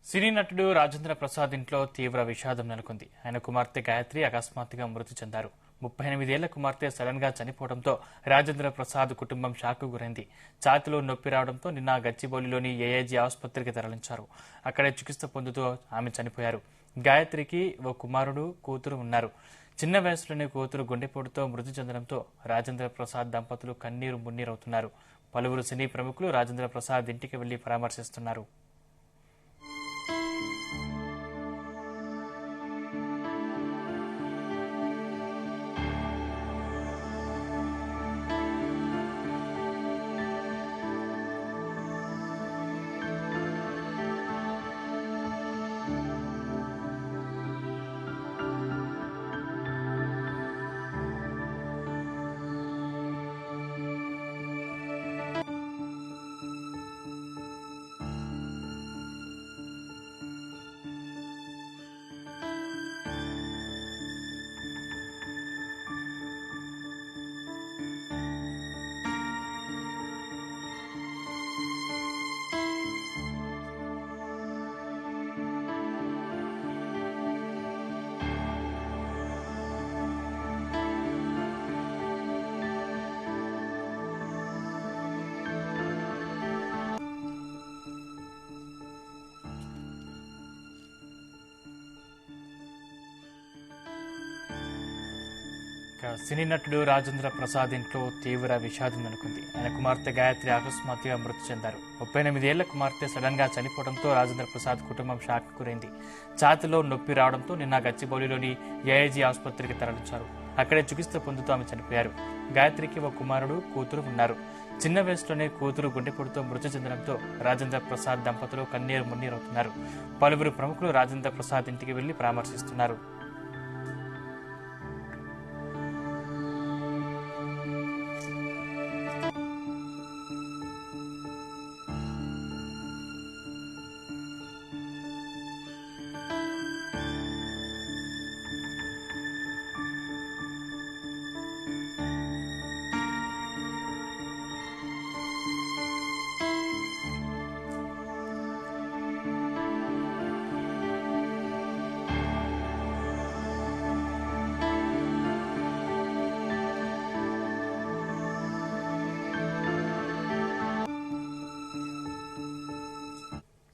సినీ నటుడు రాజేంద్ర ప్రసాద్ ఇంట్లో తీవ్ర విషాదం నెలకొంది. ఆయన కుమార్తె గాయత్రి అకస్మాత్తుగా మృతి చెందారు. 38 ఏళ్ల కుమార్తె సడన్ గా చనిపోవడంతో రాజేంద్ర ప్రసాద్ కుటుంబం షాక్కు గురైంది. ఛాతీలో నొప్పి రావడంతో నిన్న గచ్చిబౌలిలోని ఏఐజీ ఆసుపత్రికి తరలించారు. అక్కడే చికిత్స పొందుతూ ఆమె చనిపోయారు. గాయత్రికి ఓ కుమారుడు, కూతురు ఉన్నారు. చిన్న వయసులోనే కూతురు గుండెపోటుతో మృతి చెందడంతో రాజేంద్ర ప్రసాద్ దంపతులు కన్నీరు మున్నీరవుతున్నారు. పలువురు సినీ ప్రముఖులు రాజేంద్ర ప్రసాద్ ఇంటికి వెళ్లి పరామర్శిస్తున్నారు. సినీ నటుడు రాజేంద్ర ప్రసాద్ ఇంట్లో తీవ్ర విషాదం నెలకొంది. ఆయన కుమార్తె గాయత్రి అకస్మాత్తుగా మృతి చెందారు. 38 ఏళ్ల కుమార్తె సడన్ గా చనిపోవడంతో రాజేంద్ర ప్రసాద్ కుటుంబం షాక్ గురైంది. ఛాతీలో నొప్పి రావడంతో నిన్న గచ్చిబౌలిలోని ఏఐజీ ఆసుపత్రికి తరలించారు. అక్కడే చికిత్స పొందుతూ ఆమె చనిపోయారు. గాయత్రికి ఓ కుమారుడు, కూతురు ఉన్నారు. చిన్న వయసులోనే కూతురు గుండెపోటుతో మృతి చెందడంతో రాజేంద్ర ప్రసాద్ దంపతులు కన్నీరు మున్నీరవుతున్నారు. పలువురు ప్రముఖులు రాజేంద్ర ప్రసాద్ ఇంటికి వెళ్లి పరామర్శిస్తున్నారు.